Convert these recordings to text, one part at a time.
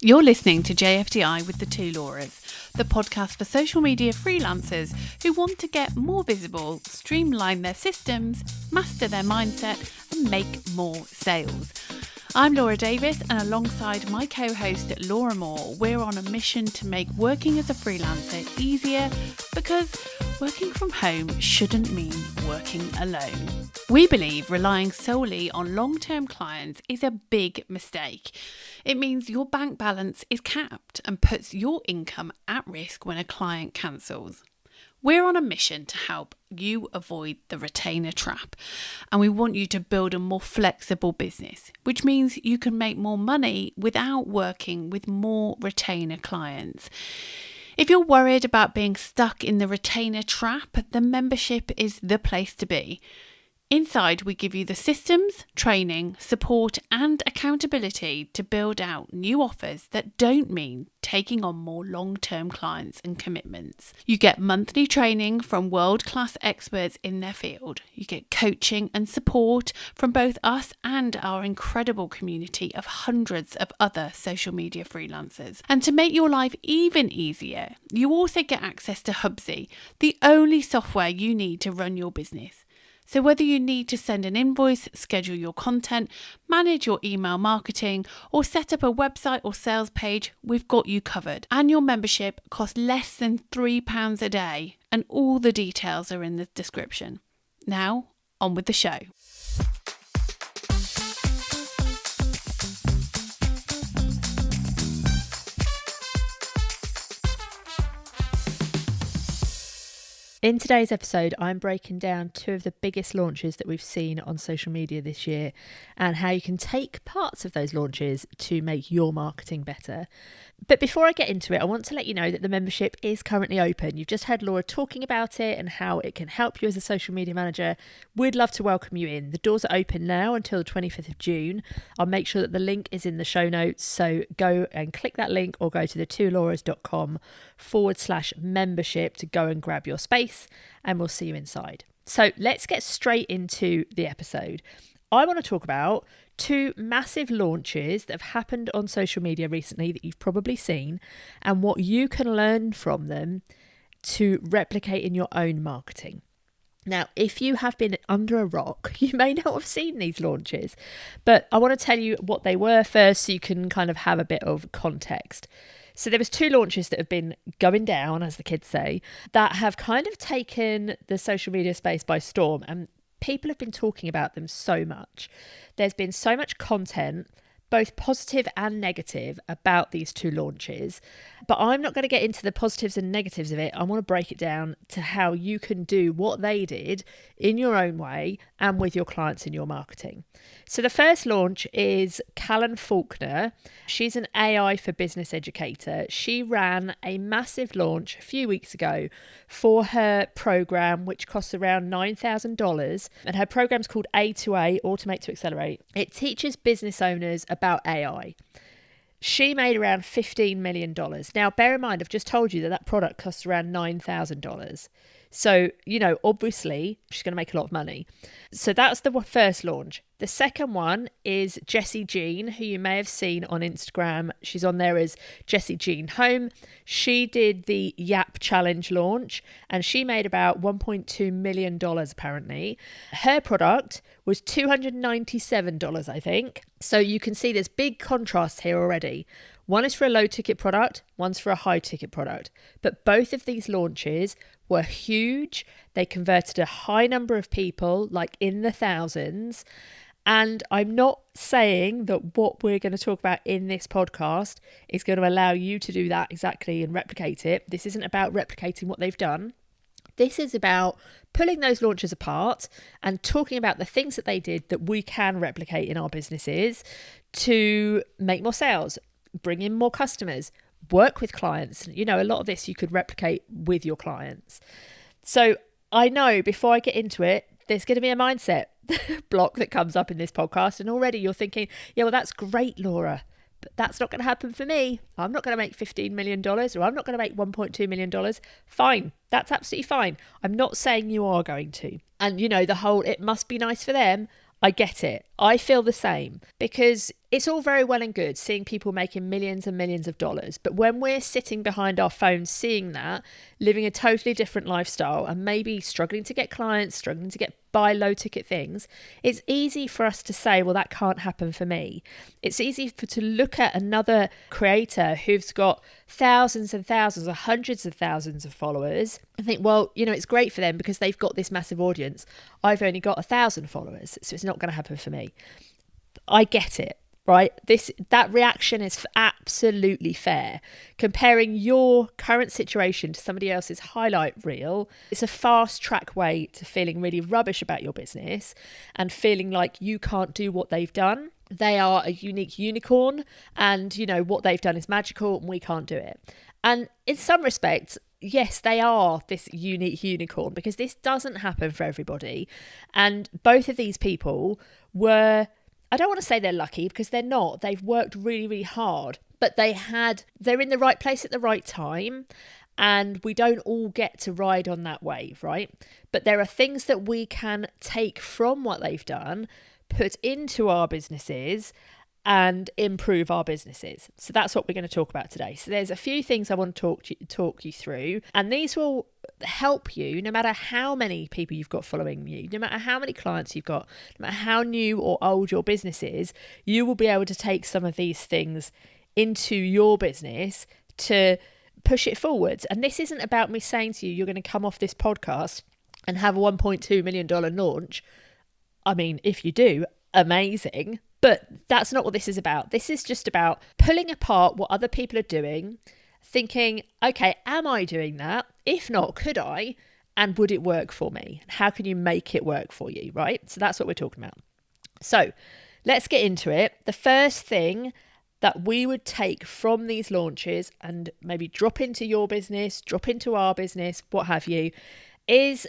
You're listening to JFDI with the two Lauras, the podcast for social media freelancers who want to get more visible, streamline their systems, master their mindset, and make more sales. I'm Laura Davis, and alongside my co-host Laura Moore, we're on a mission to make working as a freelancer easier, because working from home shouldn't mean working alone. We believe relying solely on long-term clients is a big mistake. It means your bank balance is capped and puts your income at risk when a client cancels. We're on a mission to help you avoid the retainer trap, and we want you to build a more flexible business, which means you can make more money without working with more retainer clients. If you're worried about being stuck in the retainer trap, then membership is the place to be. Inside, we give you the systems, training, support and accountability to build out new offers that don't mean taking on more long-term clients and commitments. You get monthly training from world-class experts in their field. You get coaching and support from both us and our incredible community of hundreds of other social media freelancers. And to make your life even easier, you also get access to Hubsy, the only software you need to run your business. So whether you need to send an invoice, schedule your content, manage your email marketing, or set up a website or sales page, we've got you covered. Annual membership costs less than £3 a day, and all the details are in the description. Now, on with the show. In today's episode, I'm breaking down two of the biggest launches that we've seen on social media this year and how you can take parts of those launches to make your marketing better. But before I get into it, I want to let you know that the membership is currently open. You've just heard Laura talking about it and how it can help you as a social media manager. We'd love to welcome you in. The doors are open now until the 25th of June. I'll make sure that the link is in the show notes. So go and click that link or go to the2lauras.com/membership to go and grab your space, and we'll see you inside. So let's get straight into the episode. I want to talk about two massive launches that have happened on social media recently that you've probably seen, and what you can learn from them to replicate in your own marketing. Now, if you have been under a rock, you may not have seen these launches, but I want to tell you what they were first so you can kind of have a bit of context. So there was two launches that have been going down, as the kids say, that have kind of taken the social media space by storm, and people have been talking about them so much. There's been so much content, both positive and negative, about these two launches. But I'm not going to get into the positives and negatives of it. I want to break it down to how you can do what they did in your own way and with your clients in your marketing. So the first launch is Callan Faulkner. She's an AI for business educator. She ran a massive launch a few weeks ago for her program, which costs around $9,000. And her program's called A2A, Automate to Accelerate. It teaches business owners about AI. She made around $15 million. Now, bear in mind, I've just told you that product costs around $9,000. So, obviously, she's going to make a lot of money. So that's the first launch. The second one is Jessie Jean, who you may have seen on Instagram. She's on there as Jessie Jean Home. She did the Yap Challenge launch, and she made about $1.2 million, apparently. Her product was $297, I think. So you can see there's big contrast here already. One is for a low ticket product, one's for a high ticket product. But both of these launches were huge. They converted a high number of people, like in the thousands. And I'm not saying that what we're going to talk about in this podcast is going to allow you to do that exactly and replicate it. This isn't about replicating what they've done. This is about pulling those launches apart and talking about the things that they did that we can replicate in our businesses to make more sales, bring in more customers, work with clients. A lot of this you could replicate with your clients. So I know before I get into it, there's going to be a mindset block that comes up in this podcast. And already you're thinking, yeah, well, that's great, Laura, but that's not going to happen for me. I'm not going to make $15 million, or I'm not going to make $1.2 million. Fine. That's absolutely fine. I'm not saying you are going to. And the whole, it must be nice for them. I get it. I feel the same, because it's all very well and good seeing people making millions and millions of dollars. But when we're sitting behind our phones seeing that, living a totally different lifestyle and maybe struggling to get clients, struggling to buy low ticket things, it's easy for us to say, well, that can't happen for me. It's easy to look at another creator who's got thousands and thousands or hundreds of thousands of followers and think, well, it's great for them because they've got this massive audience. I've only got 1,000 followers, so it's not going to happen for me. I get it. Right? That reaction is absolutely fair. Comparing your current situation to somebody else's highlight reel, it's a fast track way to feeling really rubbish about your business and feeling like you can't do what they've done. They are a unique unicorn and, what they've done is magical and we can't do it. And in some respects, yes, they are this unique unicorn because this doesn't happen for everybody. And both of these people were, I don't want to say they're lucky because they're not. They've worked really, really hard, but they're in the right place at the right time. And we don't all get to ride on that wave, right? But there are things that we can take from what they've done, put into our businesses and improve our businesses. So that's what we're going to talk about today. So there's a few things I want to talk you through, and these will help you no matter how many people you've got following you, no matter how many clients you've got, no matter how new or old your business is, you will be able to take some of these things into your business to push it forwards. And this isn't about me saying to you, you're going to come off this podcast and have a $1.2 million launch. I mean, if you do, amazing. But that's not what this is about. This is just about pulling apart what other people are doing, thinking, okay, am I doing that? If not, could I? And would it work for me? How can you make it work for you, right? So that's what we're talking about. So let's get into it. The first thing that we would take from these launches and maybe drop into your business, drop into our business, what have you, is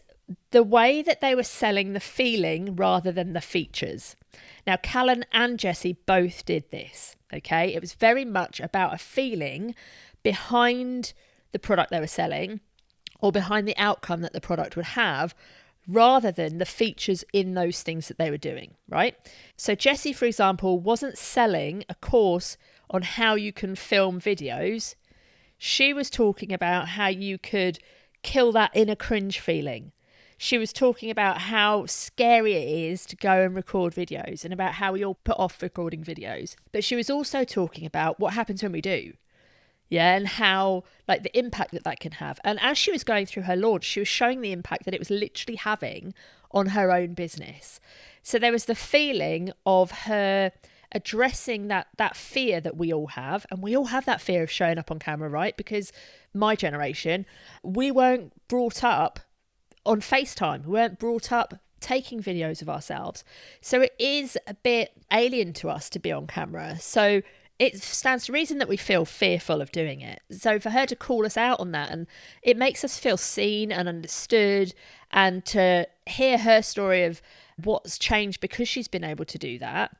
the way that they were selling the feeling rather than the features. Now, Callan and Jessie both did this, okay? It was very much about a feeling behind the product they were selling or behind the outcome that the product would have rather than the features in those things that they were doing, right? So Jessie, for example, wasn't selling a course on how you can film videos. She was talking about how you could kill that inner cringe feeling. She was talking about how scary it is to go and record videos and about how we all put off recording videos. But she was also talking about what happens when we do. Yeah, and how, like, the impact that can have. And as she was going through her launch, she was showing the impact that it was literally having on her own business. So there was the feeling of her addressing that fear that we all have. And we all have that fear of showing up on camera, right? Because my generation, we weren't brought up on FaceTime. We weren't brought up taking videos of ourselves. So it is a bit alien to us to be on camera. So it stands to reason that we feel fearful of doing it. So for her to call us out on that, and it makes us feel seen and understood, and to hear her story of what's changed because she's been able to do that,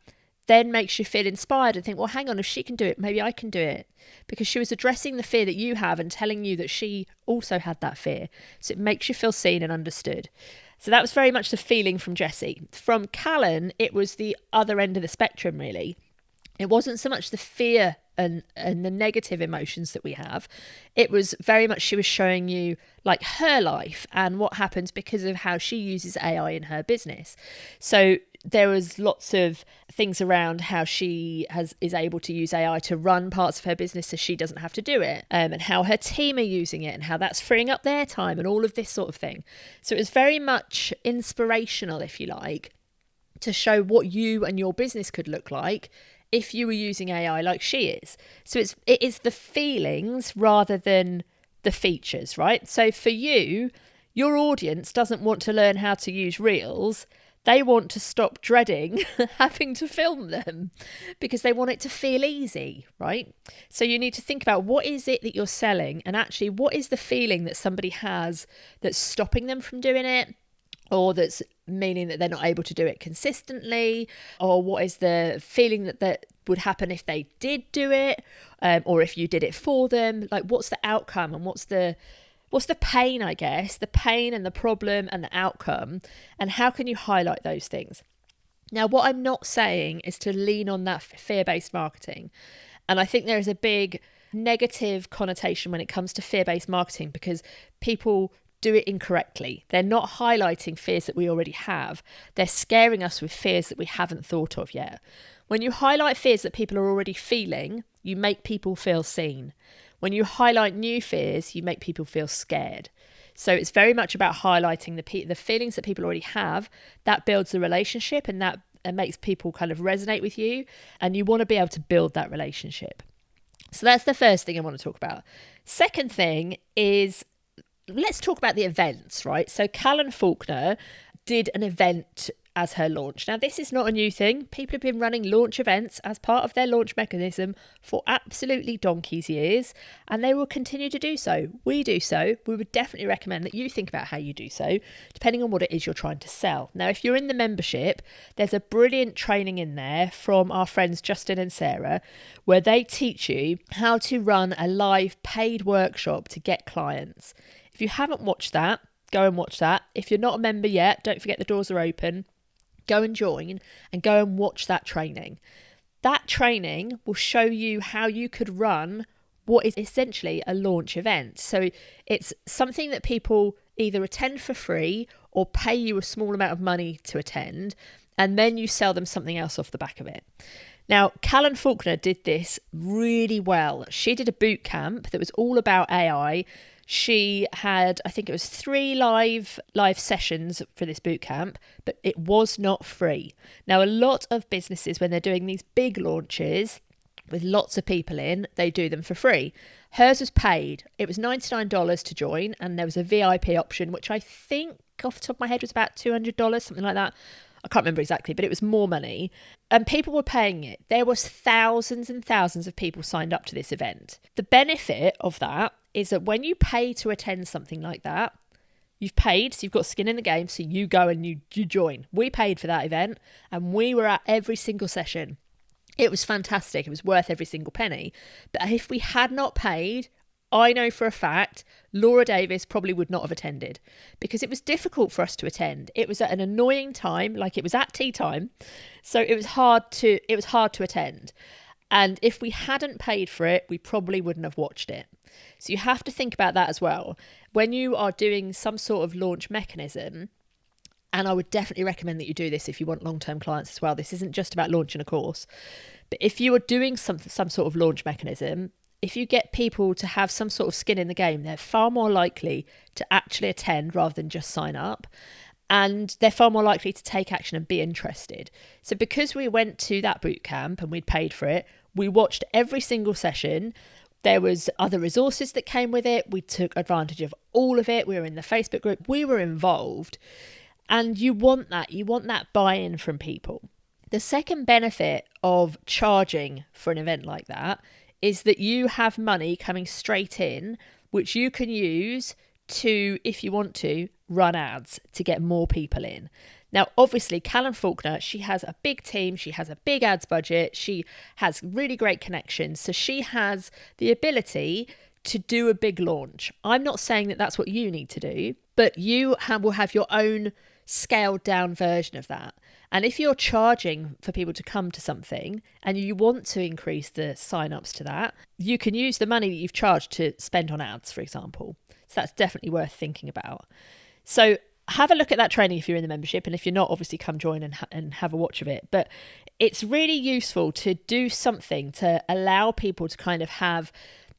then makes you feel inspired and think, well, hang on, if she can do it, maybe I can do it. Because she was addressing the fear that you have and telling you that she also had that fear. So it makes you feel seen and understood. So that was very much the feeling from Jessie. From Callan, it was the other end of the spectrum, really. It wasn't so much the fear and the negative emotions that we have. It was very much she was showing you like her life and what happens because of how she uses AI in her business. So there was lots of things around how she is able to use AI to run parts of her business so she doesn't have to do it, and how her team are using it and how that's freeing up their time and all of this sort of thing. So it was very much inspirational, if you like, to show what you and your business could look like if you were using AI like she is. So it is the feelings rather than the features, right? So for you, your audience doesn't want to learn how to use Reels. They want to stop dreading having to film them because they want it to feel easy, right? So you need to think about what is it that you're selling, and actually what is the feeling that somebody has that's stopping them from doing it, or that's meaning that they're not able to do it consistently, or what is the feeling that would happen if they did do it, or if you did it for them. Like, what's the outcome and what's the pain, I guess, the pain and the problem and the outcome, and how can you highlight those things? Now, what I'm not saying is to lean on that fear-based marketing. And I think there is a big negative connotation when it comes to fear-based marketing because people do it incorrectly. They're not highlighting fears that we already have. They're scaring us with fears that we haven't thought of yet. When you highlight fears that people are already feeling, you make people feel seen. When you highlight new fears, you make people feel scared. So it's very much about highlighting the feelings that people already have. That builds the relationship and that makes people kind of resonate with you. And you want to be able to build that relationship. So that's the first thing I want to talk about. Second thing is, let's talk about the events, right? So Callan Faulkner did an event as her launch. Now, this is not a new thing. People have been running launch events as part of their launch mechanism for absolutely donkey's years, and they will continue to do so. We do so. We would definitely recommend that you think about how you do so, depending on what it is you're trying to sell. Now, if you're in the membership, there's a brilliant training in there from our friends Justin and Sarah, where they teach you how to run a live paid workshop to get clients. If you haven't watched that, go and watch that. If you're not a member yet, don't forget the doors are open. Go and join and go and watch that training. That training will show you how you could run what is essentially a launch event. So it's something that people either attend for free or pay you a small amount of money to attend, and then you sell them something else off the back of it. Now, Callan Faulkner did this really well. She did a boot camp that was all about AI. She had, I think it was 3 live sessions for this boot camp, but it was not free. Now, a lot of businesses, when they're doing these big launches with lots of people in, they do them for free. Hers was paid. It was $99 to join, and there was a VIP option, which I think off the top of my head was about $200, something like that. I can't remember exactly, but it was more money. And people were paying it. There was thousands and thousands of people signed up to this event. The benefit of that is that when you pay to attend something like that, you've paid, so you've got skin in the game, so you go and you join. We paid for that event, and we were at every single session. It was fantastic. It was worth every single penny. But if we had not paid, I know for a fact Laura Davis probably would not have attended because it was difficult for us to attend. It was at an annoying time, like it was at tea time. So it was hard to attend. And if we hadn't paid for it, we probably wouldn't have watched it. So you have to think about that as well. When you are doing some sort of launch mechanism, and I would definitely recommend that you do this if you want long-term clients as well. This isn't just about launching a course. But if you are doing some sort of launch mechanism, if you get people to have some sort of skin in the game, they're far more likely to actually attend rather than just sign up. And they're far more likely to take action and be interested. So because we went to that boot camp and we'd paid for it, we watched every single session. There was other resources that came with it. We took advantage of all of it. We were in the Facebook group. We were involved. And you want that buy-in from people. The second benefit of charging for an event like that is that you have money coming straight in, which you can use to, if you want to, run ads to get more people in. Now, obviously, Callan Faulkner, she has a big team. She has a big ads budget. She has really great connections. So she has the ability to do a big launch. I'm not saying that that's what you need to do, but you will have your own scaled down version of that. And if you're charging for people to come to something and you want to increase the sign-ups to that, you can use the money that you've charged to spend on ads, for example. So that's definitely worth thinking about. So have a look at that training if you're in the membership. And if you're not, obviously come join and have a watch of it. But it's really useful to do something to allow people to kind of have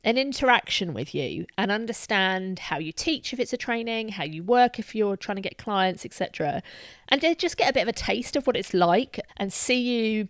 an interaction with you and understand how you teach if it's a training, how you work if you're trying to get clients, etc. And to just get a bit of a taste of what it's like and see you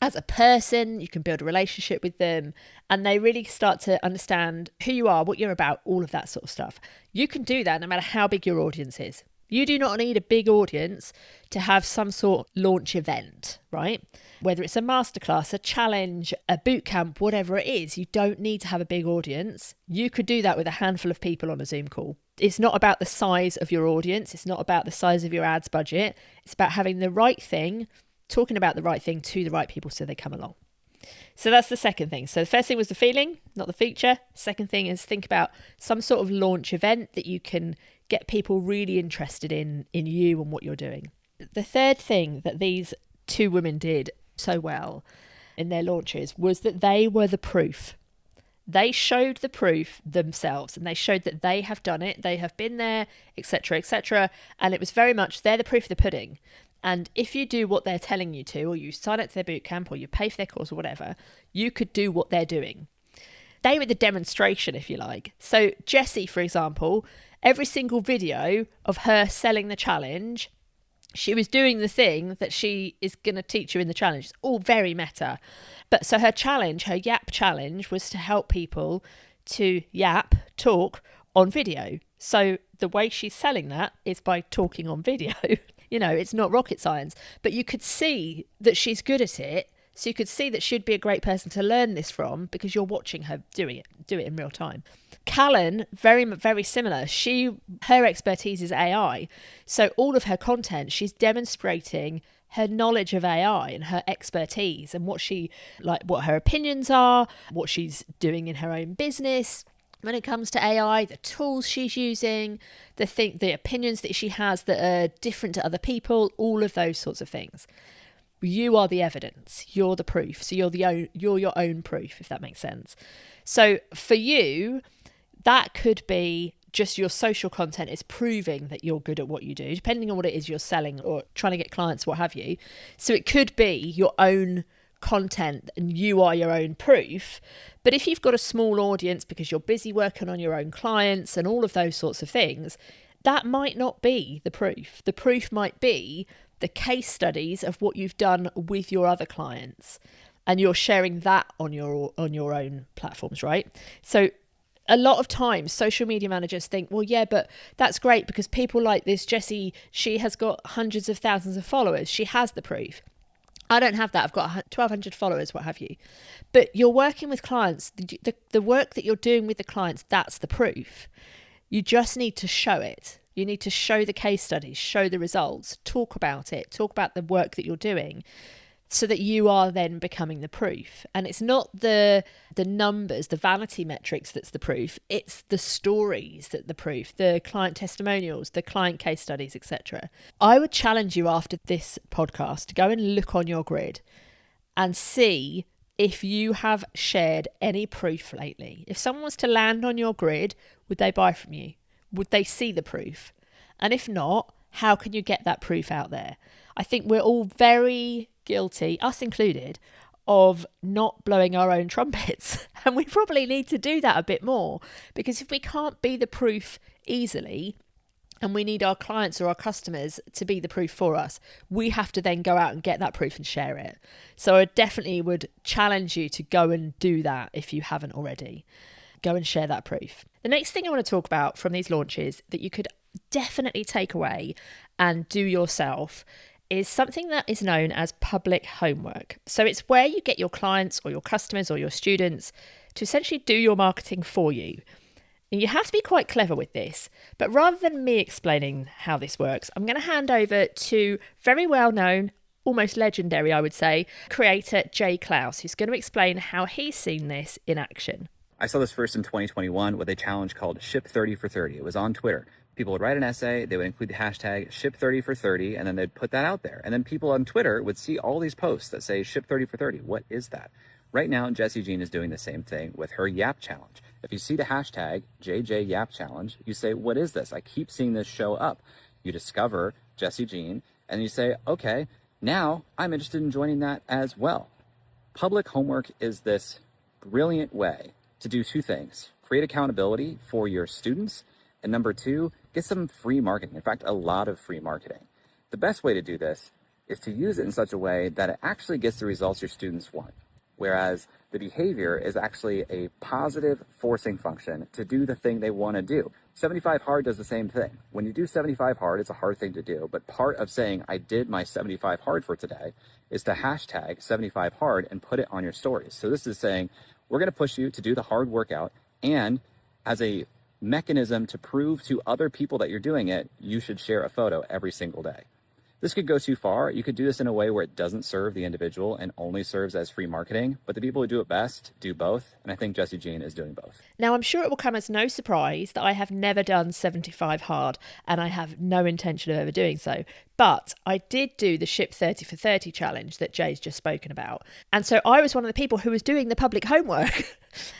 as a person. You can build a relationship with them and they really start to understand who you are, what you're about, all of that sort of stuff. You can do that no matter how big your audience is. You do not need a big audience to have some sort of launch event, right? Whether it's a masterclass, a challenge, a boot camp, whatever it is, you don't need to have a big audience. You could do that with a handful of people on a Zoom call. It's not about the size of your audience. It's not about the size of your ads budget. It's about having the right thing, talking about the right thing to the right people so they come along. So that's the second thing. So the first thing was the feeling, not the feature. Second thing is think about some sort of launch event that you can get people really interested in you and what you're doing. The third thing that these two women did so well in their launches was that they were the proof. They showed the proof themselves, and they showed that they have done it, they have been there, etc., etc. And it was very much, they're the proof of the pudding. And if you do what they're telling you to, or you sign up to their bootcamp, or you pay for their course or whatever, you could do what they're doing. They were the demonstration, if you like. So Jessie, for example, every single video of her selling the challenge, she was doing the thing that she is going to teach you in the challenge. It's all very meta. But so her challenge, her Yap challenge, was to help people to yap, talk on video. So the way she's selling that is by talking on video. You know, it's not rocket science, but you could see that she's good at it. So you could see that she'd be a great person to learn this from because you're watching her do it in real time. Callan, very, very similar. Her expertise is AI. So all of her content, she's demonstrating her knowledge of AI and her expertise and what her opinions are, what she's doing in her own business. When it comes to AI, the tools she's using, the opinions that she has that are different to other people, all of those sorts of things. You are the evidence. You're the proof. So you're your own proof, if that makes sense. So for you, that could be just your social content is proving that you're good at what you do, depending on what it is you're selling or trying to get clients, what have you. So it could be your own content and you are your own proof. But if you've got a small audience because you're busy working on your own clients and all of those sorts of things, that might not be the proof. The proof might be the case studies of what you've done with your other clients, and you're sharing that on your own platforms, right? So a lot of times social media managers think, well, yeah, but that's great because people like this Jessie, she has got hundreds of thousands of followers. She has the proof. I don't have that. I've got 1,200 followers, what have you. But you're working with clients. The work that you're doing with the clients, that's the proof. You just need to show it. You need to show the case studies, show the results, talk about it, talk about the work that you're doing so that you are then becoming the proof. And it's not the numbers, the vanity metrics that's the proof. It's the stories that the proof, the client testimonials, the client case studies, etc. I would challenge you after this podcast to go and look on your grid and see if you have shared any proof lately. If someone was to land on your grid, would they buy from you? Would they see the proof? And if not, how can you get that proof out there? I think we're all very guilty, us included, of not blowing our own trumpets. And we probably need to do that a bit more, because if we can't be the proof easily, and we need our clients or our customers to be the proof for us, we have to then go out and get that proof and share it. So I definitely would challenge you to go and do that if you haven't already. Go and share that proof. The next thing I want to talk about from these launches that you could definitely take away and do yourself is something that is known as public homework. So it's where you get your clients or your customers or your students to essentially do your marketing for you. And you have to be quite clever with this. But rather than me explaining how this works, I'm going to hand over to very well-known, almost legendary, I would say, creator Jay Klaus, who's going to explain how he's seen this in action. I saw this first in 2021 with a challenge called Ship 30 for 30. It was on Twitter. People would write an essay, they would include the hashtag Ship 30 for 30, and then they'd put that out there. And then people on Twitter would see all these posts that say Ship 30 for 30. What is that? Right now, Jessie Jean is doing the same thing with her Yap Challenge. If you see the hashtag JJ Yap Challenge, you say, what is this? I keep seeing this show up. You discover Jessie Jean, and you say, okay, now I'm interested in joining that as well. Public homework is this brilliant way to do two things: create accountability for your students, and number two, get some free marketing. In fact, a lot of free marketing. The best way to do this is to use it in such a way that it actually gets the results your students want, whereas the behavior is actually a positive forcing function to do the thing they want to do. 75 hard does the same thing. When you do 75 hard, it's a hard thing to do, but part of saying I did my 75 hard for today is to hashtag 75 hard and put it on your stories. So this is saying, we're going to push you to do the hard workout, and as a mechanism to prove to other people that you're doing it, you should share a photo every single day. This could go too far. You could do this in a way where it doesn't serve the individual and only serves as free marketing, but the people who do it best do both, and I think Jessie Jean is doing both. Now, I'm sure it will come as no surprise that I have never done 75 hard, and I have no intention of ever doing so. But I did do the Ship 30 for 30 challenge that Jay's just spoken about. And so I was one of the people who was doing the public homework.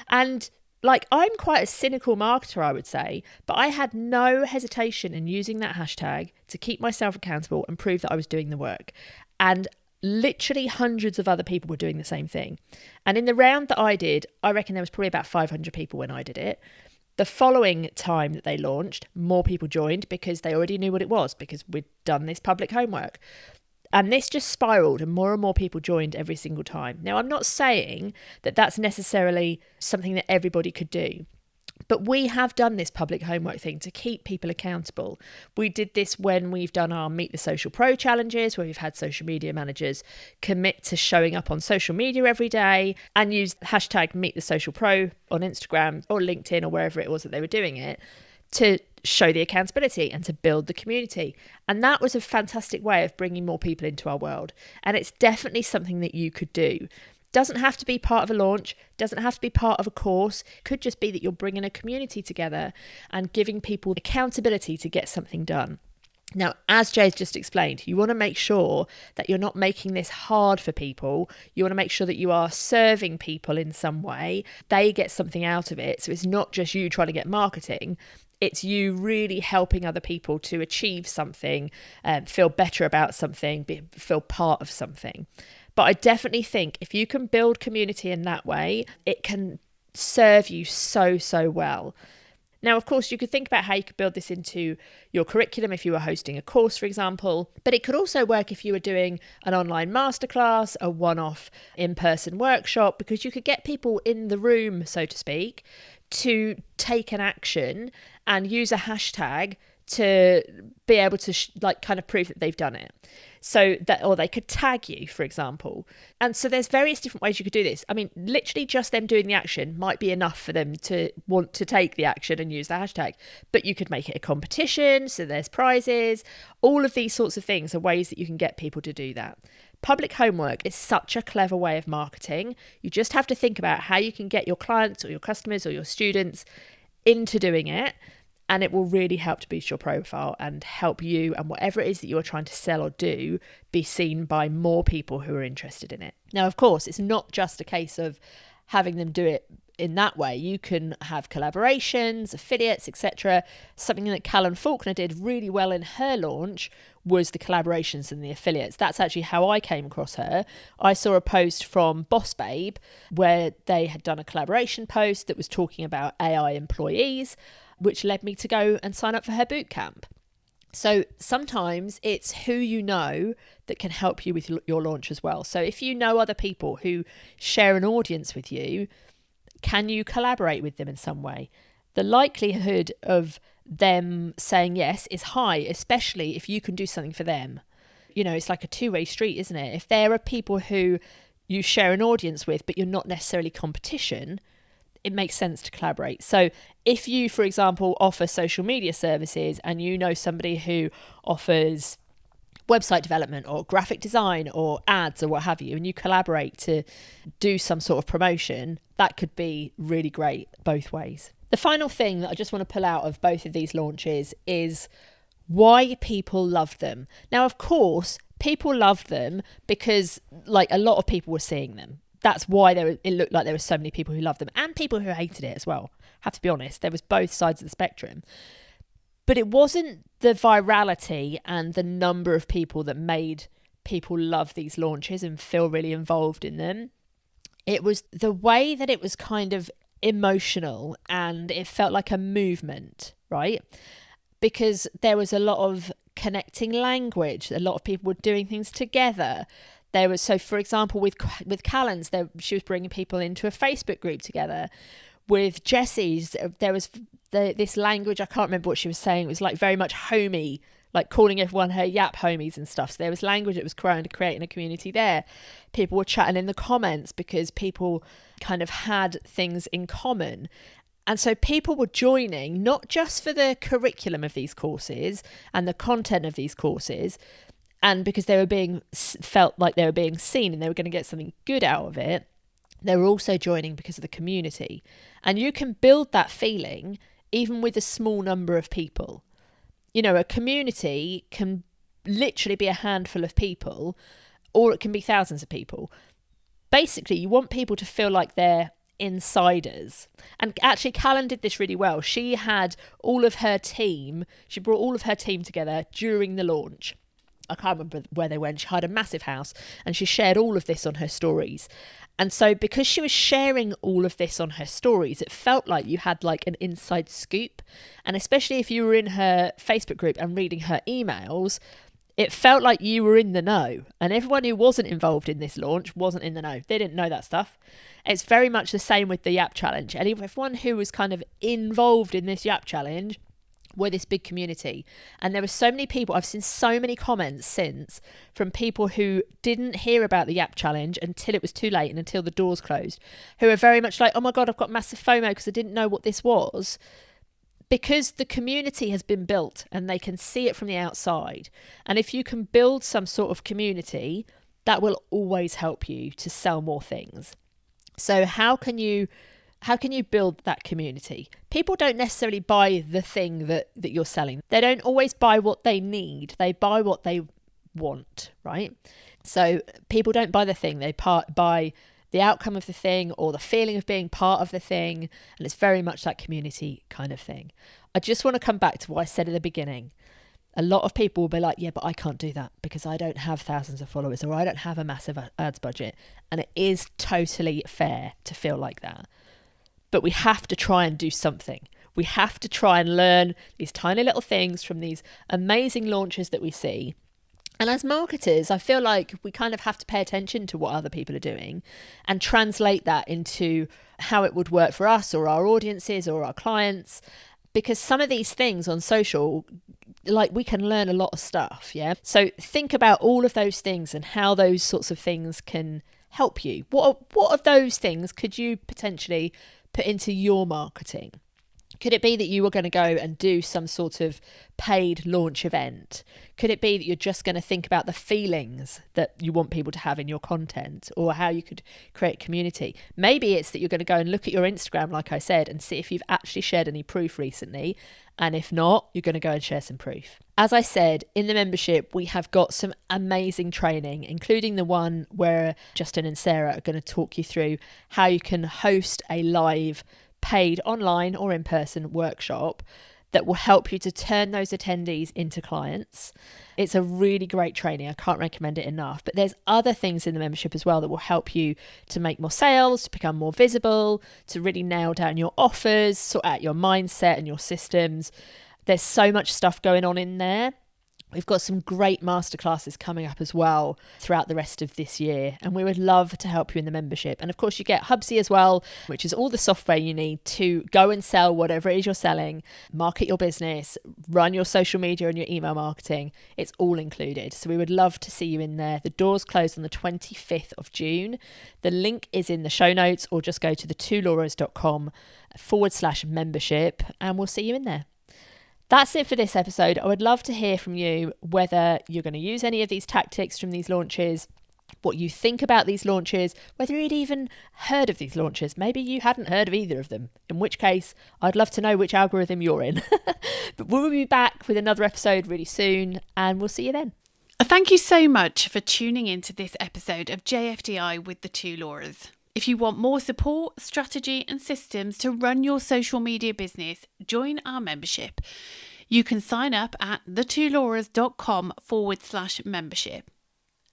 And I'm quite a cynical marketer, I would say, but I had no hesitation in using that hashtag to keep myself accountable and prove that I was doing the work. And literally hundreds of other people were doing the same thing. And in the round that I did, I reckon there was probably about 500 people when I did it. The following time that they launched, more people joined because they already knew what it was, because we'd done this public homework. And this just spiraled and more people joined every single time. Now, I'm not saying that that's necessarily something that everybody could do, but we have done this public homework thing to keep people accountable. We did this when we've done our Meet the Social Pro challenges, where we've had social media managers commit to showing up on social media every day and use hashtag Meet the Social Pro on Instagram or LinkedIn or wherever it was that they were doing it, to show the accountability and to build the community. And that was a fantastic way of bringing more people into our world. And it's definitely something that you could do. Doesn't have to be part of a launch, doesn't have to be part of a course. It could just be that you're bringing a community together and giving people accountability to get something done. Now, as Jay's just explained, you want to make sure that you're not making this hard for people. You want to make sure that you are serving people in some way. They get something out of it. So it's not just you trying to get marketing. It's you really helping other people to achieve something, feel better about something, feel part of something. But I definitely think if you can build community in that way, it can serve you so well. Now, of course, you could think about how you could build this into your curriculum if you were hosting a course, for example, but it could also work if you were doing an online masterclass, a one-off in-person workshop, because you could get people in the room, so to speak, to take an action and use a hashtag to be able to kind of prove that they've done it. So that, or they could tag you, for example. And so there's various different ways you could do this. I mean, literally just them doing the action might be enough for them to want to take the action and use the hashtag. But you could make it a competition, so there's prizes. All of these sorts of things are ways that you can get people to do that. Public homework is such a clever way of marketing. You just have to think about how you can get your clients or your customers or your students into doing it. And it will really help to boost your profile and help you and whatever it is that you're trying to sell or do be seen by more people who are interested in it. Now, of course, it's not just a case of having them do it in that way. You can have collaborations, affiliates, etc. Something that Callum Faulkner did really well in her launch was the collaborations and the affiliates. That's actually how I came across her. I saw a post from Boss Babe where they had done a collaboration post that was talking about AI employees, which led me to go and sign up for her bootcamp. So sometimes it's who you know that can help you with your launch as well. So if you know other people who share an audience with you, can you collaborate with them in some way? The likelihood of them saying yes is high, especially if you can do something for them. You know, it's like a two-way street, isn't it? If there are people who you share an audience with, but you're not necessarily competition, it makes sense to collaborate. So if you, for example, offer social media services and you know somebody who offers website development or graphic design or ads or what have you, and you collaborate to do some sort of promotion, that could be really great both ways. The final thing that I just want to pull out of both of these launches is why people love them. Now, of course, people loved them because a lot of people were seeing them. That's why it looked like there were so many people who loved them and people who hated it as well. Have to be honest, there was both sides of the spectrum. But it wasn't the virality and the number of people that made people love these launches and feel really involved in them. It was the way that it was kind of emotional and it felt like a movement, right? Because there was a lot of connecting language. A lot of people were doing things together. There was, so for example, with Callan's, she was bringing people into a Facebook group together. With Jessie's, there was this language, I can't remember what she was saying. It was like very much homey, like calling everyone her yap homies and stuff. So there was language that was creating a community there. People were chatting in the comments because people kind of had things in common. And so people were joining, not just for the curriculum of these courses and the content of these courses, And because they were felt like they were being seen and they were going to get something good out of it, they were also joining because of the community. And you can build that feeling even with a small number of people. You know, a community can literally be a handful of people, or it can be thousands of people. Basically, you want people to feel like they're insiders. And actually, Callan did this really well. She brought all of her team together during the launch. I can't remember where they went. She had a massive house and she shared all of this on her stories. And so because she was sharing all of this on her stories, it felt like you had like an inside scoop. And especially if you were in her Facebook group and reading her emails, it felt like you were in the know. And everyone who wasn't involved in this launch wasn't in the know. They didn't know that stuff. It's very much the same with the Yap Challenge. And everyone who was kind of involved in this Yap Challenge were this big community. And there were so many people, I've seen so many comments since from people who didn't hear about the Yap Challenge until it was too late and until the doors closed, who are very much like, oh my God, I've got massive FOMO because I didn't know what this was. Because the community has been built and they can see it from the outside. And if you can build some sort of community, that will always help you to sell more things. So how can you build that community? People don't necessarily buy the thing that you're selling. They don't always buy what they need. They buy what they want, right? So people don't buy the thing. They buy the outcome of the thing or the feeling of being part of the thing. And it's very much that community kind of thing. I just want to come back to what I said at the beginning. A lot of people will be like, yeah, but I can't do that because I don't have thousands of followers or I don't have a massive ads budget. And it is totally fair to feel like that. But we have to try and do something. We have to try and learn these tiny little things from these amazing launches that we see. And as marketers, I feel like we kind of have to pay attention to what other people are doing and translate that into how it would work for us or our audiences or our clients. Because some of these things on social, like we can learn a lot of stuff, yeah? So think about all of those things and how those sorts of things can help you. What of those things could you potentially put into your marketing? Could it be that you were going to go and do some sort of paid launch event? Could it be that you're just going to think about the feelings that you want people to have in your content or how you could create community? Maybe it's that you're going to go and look at your Instagram, like I said, and see if you've actually shared any proof recently. And if not, you're going to go and share some proof. As I said, in the membership, we have got some amazing training, including the one where Justin and Sarah are going to talk you through how you can host a live paid online or in-person workshop that will help you to turn those attendees into clients. It's a really great training. I can't recommend it enough. But there's other things in the membership as well that will help you to make more sales, to become more visible, to really nail down your offers, sort out your mindset and your systems. There's so much stuff going on in there. We've got some great masterclasses coming up as well throughout the rest of this year, and we would love to help you in the membership. And of course, you get Hubsy as well, which is all the software you need to go and sell whatever it is you're selling, market your business, run your social media and your email marketing. It's all included. So we would love to see you in there. The doors close on the 25th of June. The link is in the show notes, or just go to thetwolauras.com/membership and we'll see you in there. That's it for this episode. I would love to hear from you whether you're going to use any of these tactics from these launches, what you think about these launches, whether you'd even heard of these launches. Maybe you hadn't heard of either of them, in which case I'd love to know which algorithm you're in. But we'll be back with another episode really soon, and we'll see you then. Thank you so much for tuning into this episode of JFDI with the two Lauras. If you want more support, strategy and systems to run your social media business, join our membership. You can sign up at thetwolauras.com/membership.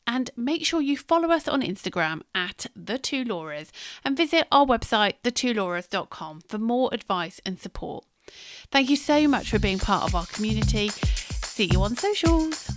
And make sure you follow us on Instagram at thetwolauras and visit our website, thetwolauras.com, for more advice and support. Thank you so much for being part of our community. See you on socials.